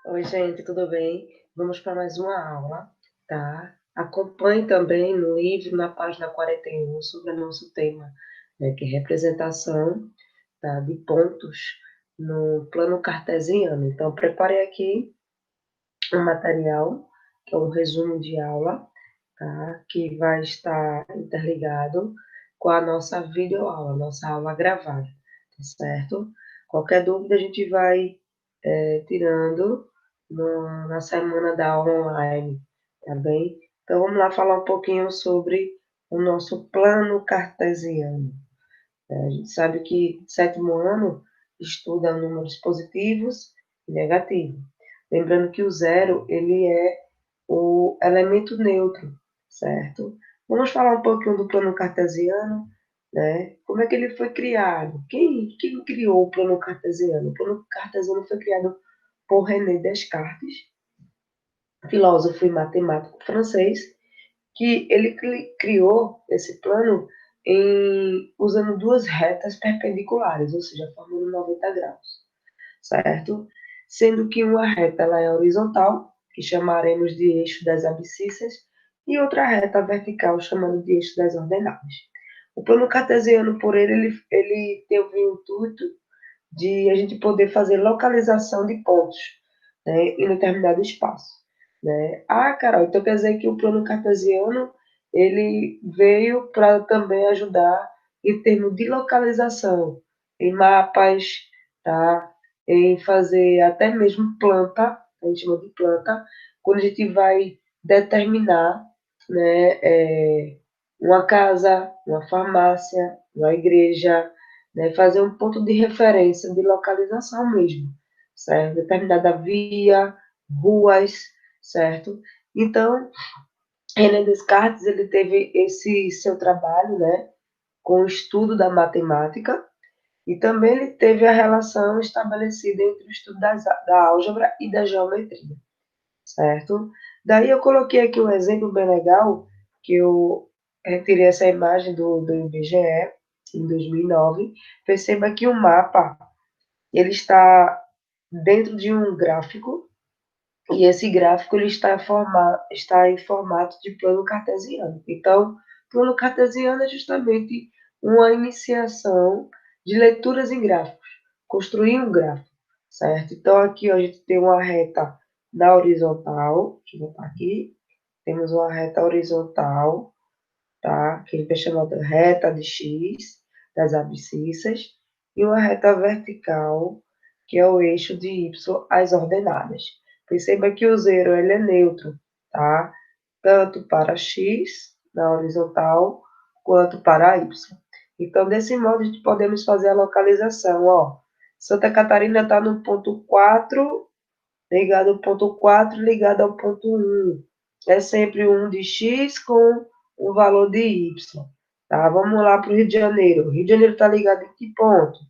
Oi, gente, tudo bem? Vamos para mais uma aula, tá? Acompanhe também no livro, na página 41, sobre o nosso tema, né, que é representação, tá, de pontos no plano cartesiano. Então, preparei aqui um material, que é um resumo de aula, tá? Que vai estar interligado com a nossa videoaula, nossa aula gravada, tá certo? Qualquer dúvida a gente vai tirando na semana da aula online, tá bem? Então vamos lá falar um pouquinho sobre o nosso plano cartesiano. A gente sabe que sétimo ano estuda números positivos e negativos. Lembrando que o zero, ele é o elemento neutro, certo? Vamos falar um pouquinho do plano cartesiano, né? Como é que ele foi criado? Quem criou o plano cartesiano? O plano cartesiano foi criado por René Descartes, filósofo e matemático francês, que ele criou esse plano usando duas retas perpendiculares, ou seja, formando 90 graus, certo? Sendo que uma reta ela é horizontal, que chamaremos de eixo das abscissas, e outra reta vertical, chamando de eixo das ordenadas. O plano cartesiano, por ele teve o intuito de a gente poder fazer localização de pontos, né, em determinado espaço, né? Ah, Carol, então quer dizer que o plano cartesiano ele veio para também ajudar em termos de localização, em mapas, tá? Em fazer até mesmo planta, a gente chama de planta, quando a gente vai determinar, né, uma casa, uma farmácia, uma igreja, né, fazer um ponto de referência, de localização mesmo, certo? Determinada via, ruas, certo? Então, René Descartes, ele teve esse seu trabalho, né, com o estudo da matemática, e também ele teve a relação estabelecida entre o estudo da álgebra e da geometria, certo? Daí eu coloquei aqui um exemplo bem legal, que eu retirei essa imagem do IBGE, em 2009. Perceba que o mapa, ele está dentro de um gráfico, e esse gráfico ele está em formato de plano cartesiano. Então, plano cartesiano é justamente uma iniciação de leituras em gráficos, construir um gráfico, certo? Então, aqui ó, a gente tem uma reta na horizontal, deixa eu botar aqui, temos uma reta horizontal, tá? Que a gente vai chamar de reta de x, das abscissas, e uma reta vertical, que é o eixo de y, as ordenadas. Perceba que o zero ele é neutro, tá? Tanto para x, na horizontal, quanto para y. Então, desse modo, a gente podemos fazer a localização, ó. Santa Catarina está no ponto 4, ligado ao ponto 4, ligado ao ponto 1. É sempre um de x com o valor de y. Tá? Vamos lá para o Rio de Janeiro. O Rio de Janeiro está ligado em que ponto?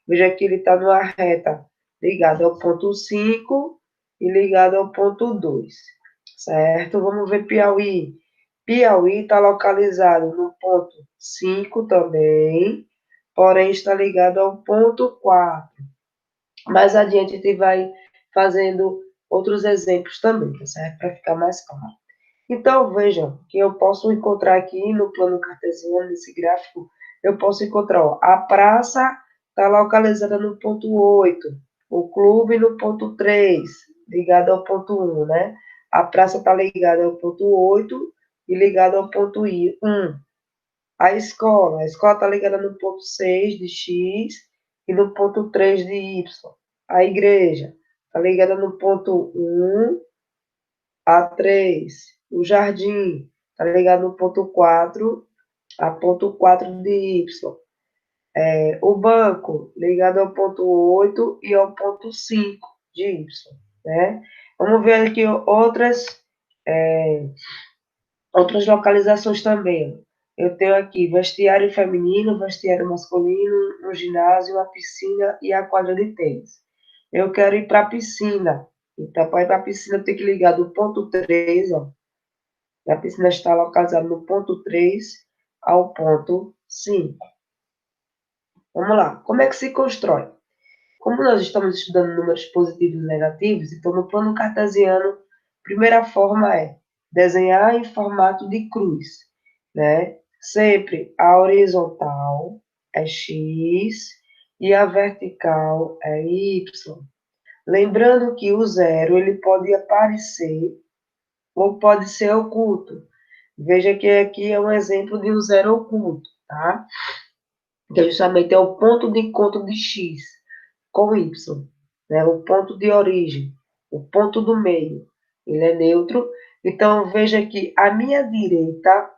Veja que ele está numa reta ligada ao ponto 5 e ligado ao ponto 2. Certo? Vamos ver Piauí. Piauí está localizado no ponto 5 também, porém está ligado ao ponto 4. Mais adiante a gente vai fazendo outros exemplos também, tá certo? Para ficar mais claro. Então, vejam que eu posso encontrar aqui no plano cartesiano, nesse gráfico, eu posso encontrar, ó, a praça está localizada no ponto 8, o clube no ponto 3, ligado ao ponto 1, né? A praça está ligada ao ponto 8 e ligada ao ponto 1. A escola está ligada no ponto 6 de X e no ponto 3 de Y. A igreja está ligada no ponto 1 a 3. O jardim está ligado no ponto 4 a ponto 4 de Y. O banco ligado ao ponto 8 e ao ponto 5 de Y. Né? Vamos ver aqui outras localizações também. Eu tenho aqui vestiário feminino, vestiário masculino, um ginásio, uma piscina e a quadra de tênis. Eu quero ir para a piscina. Então, para ir para a piscina, eu tenho que ligar do ponto 3, ó. A piscina está localizada no ponto 3 ao ponto 5. Vamos lá. Como é que se constrói? Como nós estamos estudando números positivos e negativos, então no plano cartesiano, a primeira forma é desenhar em formato de cruz, né? Sempre a horizontal é x e a vertical é y. Lembrando que o zero ele pode aparecer ou pode ser oculto. Veja que aqui é um exemplo de um zero oculto, tá? Que justamente é o ponto de encontro de x com y, né? O ponto de origem, o ponto do meio, ele é neutro. Então, veja que a minha direita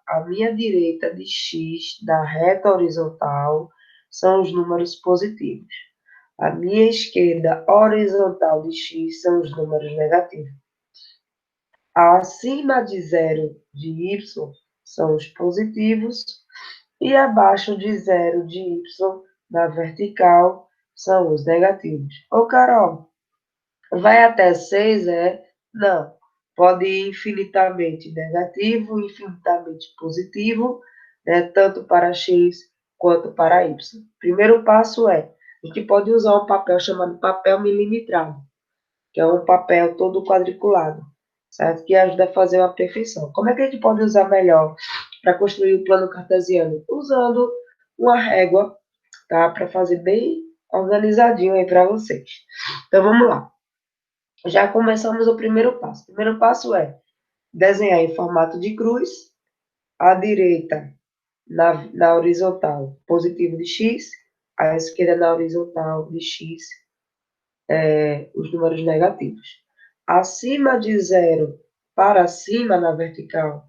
de x da reta horizontal são os números positivos. A minha esquerda horizontal de x são os números negativos. Acima de zero de y são os positivos e abaixo de zero de y na vertical são os negativos. Ô, Carol, vai até 6, é? Não. Pode ir infinitamente negativo, infinitamente positivo, né? Tanto para x quanto para y. Primeiro passo é, a gente pode usar um papel chamado papel milimetrado, que é um papel todo quadriculado, certo? Que ajuda a fazer uma perfeição. Como é que a gente pode usar melhor para construir o plano cartesiano? Usando uma régua, tá? Para fazer bem organizadinho aí para vocês. Então, vamos lá. Já começamos o primeiro passo. O primeiro passo é desenhar em formato de cruz, à direita na horizontal positivo de x, à esquerda na horizontal de x, os números negativos. Acima de zero para cima na vertical,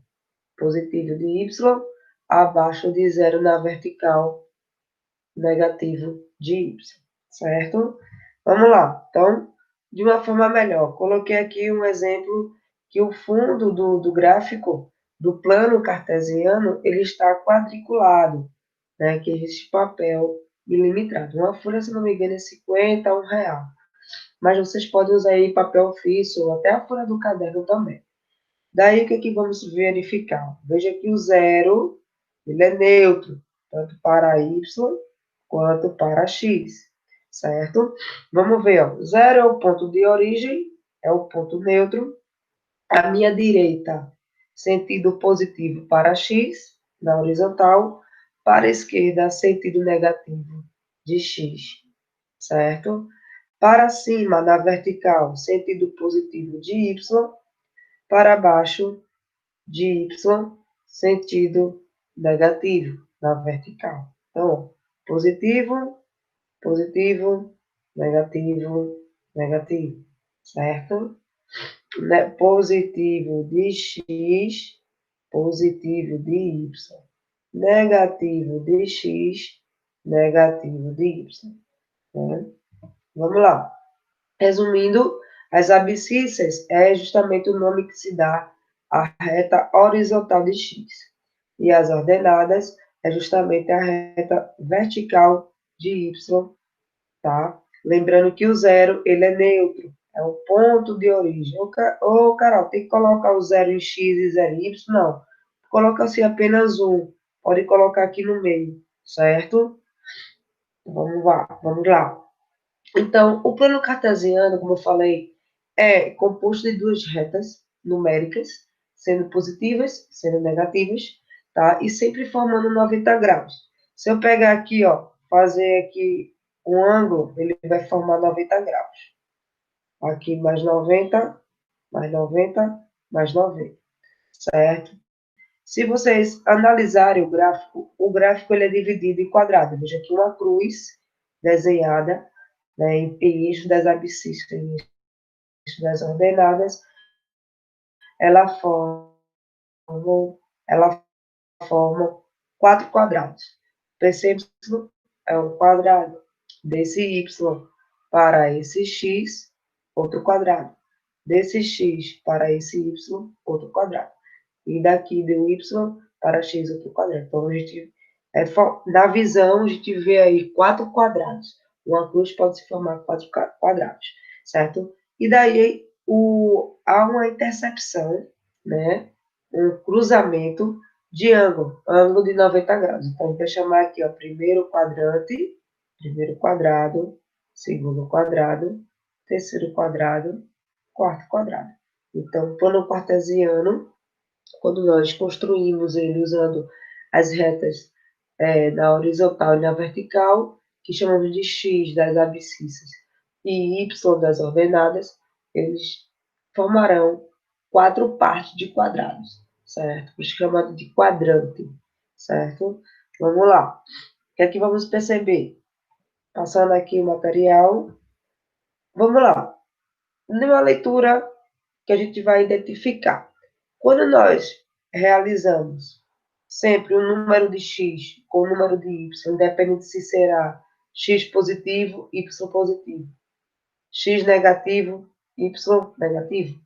positivo de y, abaixo de zero na vertical, negativo de y, certo? Vamos lá. Então, de uma forma melhor, coloquei aqui um exemplo que o fundo do gráfico do plano cartesiano ele está quadriculado, né? Que existe papel milimetrado. Uma folha, se não me engano, é 50 a R$ 1. Mas vocês podem usar aí papel ofício ou até a folha do caderno também. Daí, o que vamos verificar? Veja que o zero, ele é neutro, tanto para y quanto para x, certo? Vamos ver, ó. Zero é o ponto de origem, é o ponto neutro. À minha direita, sentido positivo para x, na horizontal. Para a esquerda, sentido negativo de x, certo? Para cima, na vertical, sentido positivo de y. Para baixo, de y, sentido negativo, na vertical. Então, positivo, positivo, negativo, negativo, certo? Positivo de x, positivo de y. Negativo de x, negativo de y. Né? Vamos lá. Resumindo, as abscissas é justamente o nome que se dá à reta horizontal de x. E as ordenadas é justamente a reta vertical de y, tá? Lembrando que o zero, ele é neutro, é o ponto de origem. Ô, Carol, tem que colocar o zero em x e zero em y? Não. Coloca assim apenas um. Pode colocar aqui no meio, certo? Vamos lá. Então, o plano cartesiano, como eu falei, é composto de duas retas numéricas, sendo positivas, sendo negativas, tá? E sempre formando 90 graus. Se eu pegar aqui, ó, fazer aqui um ângulo, ele vai formar 90 graus. Aqui mais 90, mais 90, mais 90, certo? Se vocês analisarem o gráfico ele é dividido em quadrados. Veja aqui uma cruz desenhada, né, em eixo das abscissas, em eixo das ordenadas, ela forma, ela forma 4 quadrados. Percebe? É um quadrado. Desse y para esse x, outro quadrado. Desse x para esse y, outro quadrado. E daqui do y para x, outro quadrado. Então, a gente, na visão, a gente vê aí 4 quadrados. Uma cruz pode se formar 4 quadrados, certo? E daí há uma interseção, né? Um cruzamento de ângulo de 90 graus. Então, vou chamar aqui, ó, primeiro quadrado, segundo quadrado, terceiro quadrado, quarto quadrado. Então, plano cartesiano, quando nós construímos ele usando as retas na horizontal e na vertical, que chamamos de x das abscissas e y das ordenadas, eles formarão 4 partes de quadrados, certo? Chamado de quadrante, certo? Vamos lá. O que é que vamos perceber? Passando aqui o material. Vamos lá. Numa leitura que a gente vai identificar. Quando nós realizamos sempre um número de x com o número de y, independente se será x positivo, y positivo, x negativo, y negativo,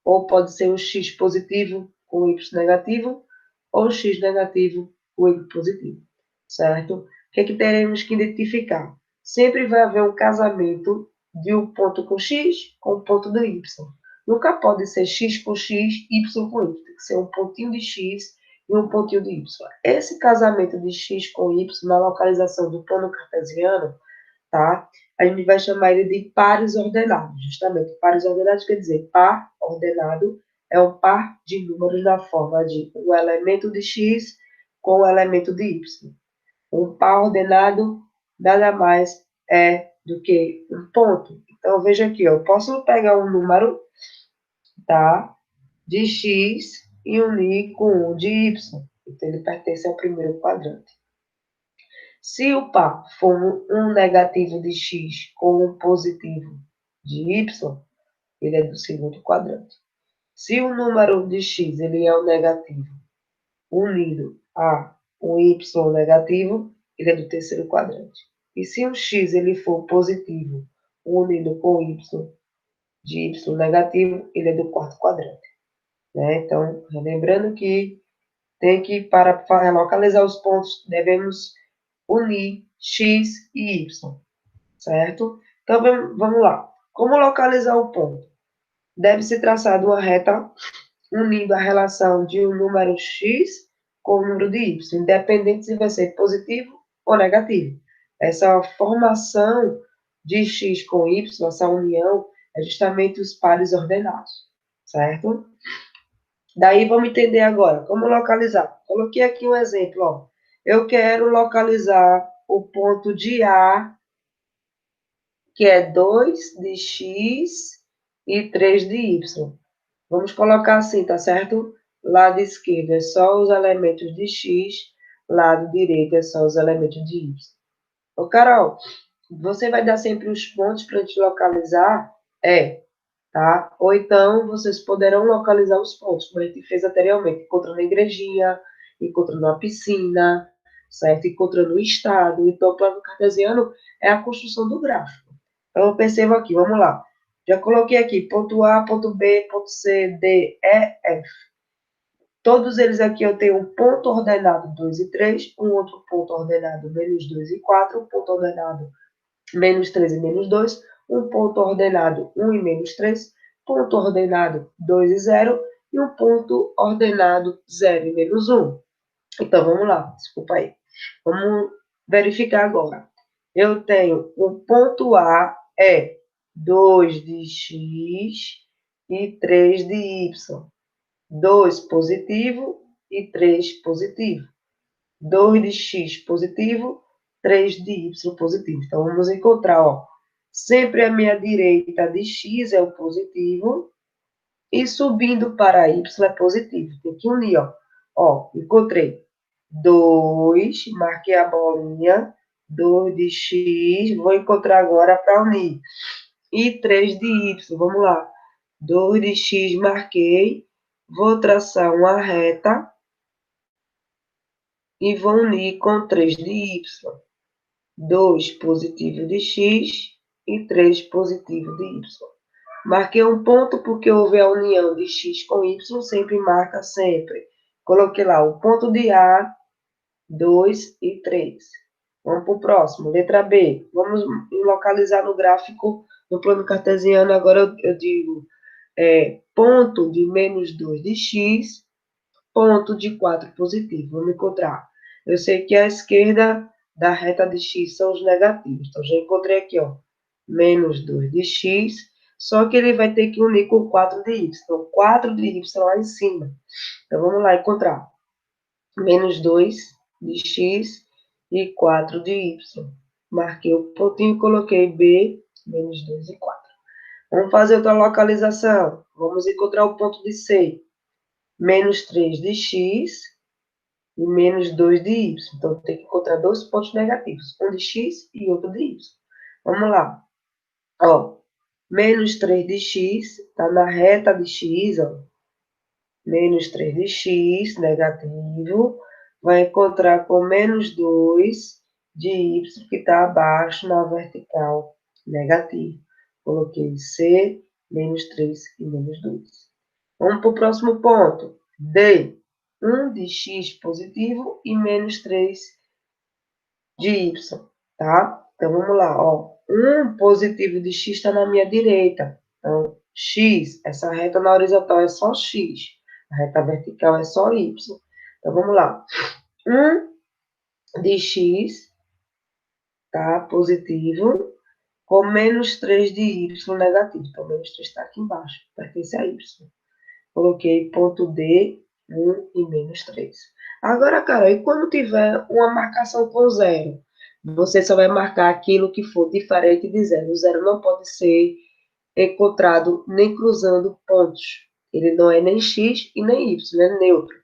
ou pode ser o x positivo com y negativo, ou x negativo com y positivo, certo? O que é que teremos que identificar? Sempre vai haver um casamento de um ponto com x com um ponto de y. Nunca pode ser x com x, y com y. Tem que ser um pontinho de x e um pontinho de y. Esse casamento de x com y na localização do plano cartesiano, tá? A gente vai chamar ele de pares ordenados, justamente. Pares ordenados quer dizer par ordenado é um par de números na forma de um elemento de x com um elemento de y. Um par ordenado nada mais é do que um ponto. Então, veja aqui, eu posso pegar um número, tá, de x e unir com um de y. Então, ele pertence ao primeiro quadrante. Se o par for um negativo de x com um positivo de y, ele é do segundo quadrante. Se o número de x ele é o negativo unido a um y negativo, ele é do terceiro quadrante. E se o x ele for positivo unido com y de y negativo, ele é do quarto quadrante. Né? Então, lembrando que tem que, para localizar os pontos, devemos unir x e y, certo? Então, vamos lá. Como localizar o ponto? Deve-se traçar uma reta unindo a relação de um número x com o número de y, independente se vai ser positivo ou negativo. Essa formação de x com y, essa união, é justamente os pares ordenados, certo? Daí vamos entender agora como localizar. Coloquei aqui um exemplo, ó. Eu quero localizar o ponto de A, que é 2 de x e 3 de y. Vamos colocar assim, tá certo? Lado esquerdo é só os elementos de x, lado direito é só os elementos de y. Ô, Carol, você vai dar sempre os pontos para a gente localizar? Tá? Ou então, vocês poderão localizar os pontos, como a gente fez anteriormente, encontrando a igrejinha, encontrando a piscina, certo? Encontrando o estado. Então, o plano cartesiano é a construção do gráfico. Então, eu percebo aqui, vamos lá. Já coloquei aqui, ponto A, ponto B, ponto C, D, E, F. Todos eles aqui eu tenho um ponto ordenado 2 e 3, um outro ponto ordenado menos 2 e 4, um ponto ordenado menos 3 e menos 2, um ponto ordenado 1 e menos 3, ponto ordenado 2 e 0 e um ponto ordenado 0 e menos 1. Então, vamos lá, desculpa aí. Vamos verificar agora. Eu tenho o ponto A é 2 de x e 3 de y. 2 positivo e 3 positivo. 2 de x positivo, 3 de y positivo. Então, vamos encontrar, ó, sempre a minha direita de x é o positivo e subindo para y é positivo. Tem que unir, ó. Ó, encontrei 2, marquei a bolinha, 2 de x, vou encontrar agora para unir. E 3 de y, vamos lá. 2 de x, marquei, vou traçar uma reta e vou unir com 3 de y. 2 positivo de x e 3 positivo de y. Marquei um ponto porque houve a união de x com y, sempre marca sempre. Coloquei lá o ponto de A, 2 e 3. Vamos para o próximo, letra B. Vamos localizar no gráfico, no plano cartesiano, agora eu digo ponto de menos 2 de x, ponto de 4 positivo. Vamos encontrar. Eu sei que a esquerda da reta de x são os negativos. Então, já encontrei aqui, ó. menos 2 de x, só que ele vai ter que unir com 4 de y. Então, 4 de y lá em cima. Então, vamos lá encontrar. Menos 2 de x e 4 de y. Marquei o pontinho e coloquei b, menos 2 e 4. Vamos fazer outra localização. Vamos encontrar o ponto de C. Menos 3 de x e menos 2 de y. Então, tem que encontrar dois pontos negativos. Um de x e outro de y. Vamos lá. Ó, menos 3 de x está na reta de x, ó. Menos 3 de x, negativo. Vai encontrar com menos 2 de y, que está abaixo na vertical, negativo. Coloquei C, menos 3 e menos 2. Vamos para o próximo ponto. D. 1 de x positivo e menos 3 de y, tá? Então, vamos lá, ó. 1 positivo de x está na minha direita. Então, x, essa reta na horizontal é só x. A reta vertical é só y. Então, vamos lá. 1 de x, tá? Positivo, com menos 3 de y negativo. Então, menos 3 está aqui embaixo, pertence a y. Coloquei ponto D, 1 e menos 3. Agora, Carol, e quando tiver uma marcação com zero? Você só vai marcar aquilo que for diferente de zero. O zero não pode ser encontrado nem cruzando pontos. Ele não é nem x e nem y, ele é neutro.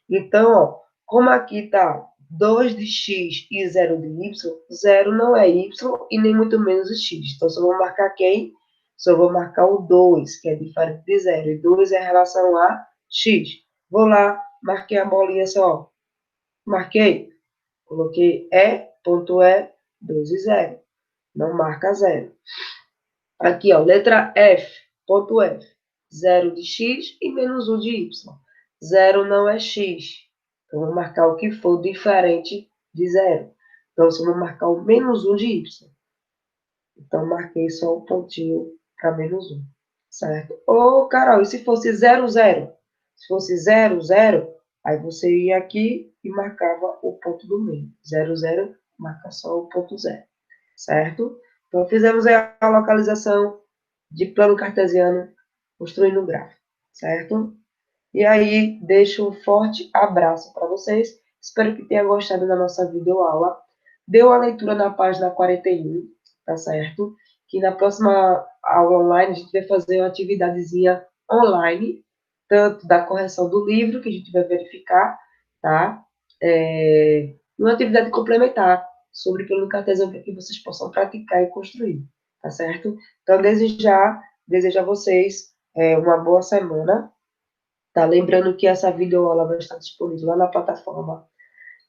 Então, ó, como aqui está 2 de x e 0 de y, 0 não é y e nem muito menos x. Então, só vou marcar quem? Só vou marcar o 2, que é diferente de 0. E 2 é em relação a x. Vou lá, marquei a bolinha só. Marquei. Coloquei ponto E, 2 e 0. Não marca 0. Aqui, ó, letra F, ponto F. 0 de x e menos 1 de y. 0 não é x. Então, vou marcar o que for diferente de 0. Então, eu vou marcar o menos 1 de y. Então, marquei só o pontinho para menos 1. Certo? Ô, Carol, e se fosse 0, 0? Se fosse 0, 0, aí você ia aqui e marcava o ponto do meio. 0, 0, marca só o ponto 0. Certo? Então, fizemos a localização de plano cartesiano construindo um gráfico. Certo? E aí, deixo um forte abraço para vocês. Espero que tenha gostado da nossa videoaula. Deu a leitura na página 41, tá certo? Que na próxima aula online a gente vai fazer uma atividadezinha online, tanto da correção do livro, que a gente vai verificar, tá? Uma atividade complementar sobre plano cartesiano para que vocês possam praticar e construir, tá certo? Então, desejo a vocês uma boa semana. Tá? Lembrando que essa videoaula vai estar disponível lá na plataforma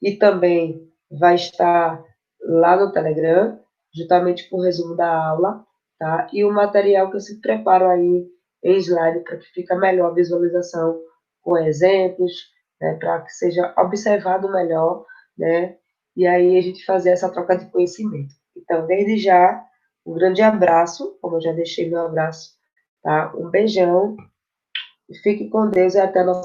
e também vai estar lá no Telegram, juntamente com o resumo da aula, tá? E o material que eu sempre preparo aí em slide para que fique melhor a visualização com exemplos, né? Para que seja observado melhor, né? E aí a gente fazer essa troca de conhecimento. Então, desde já, um grande abraço, como eu já deixei meu abraço, tá? Um beijão. Fique com Deus e até a nossa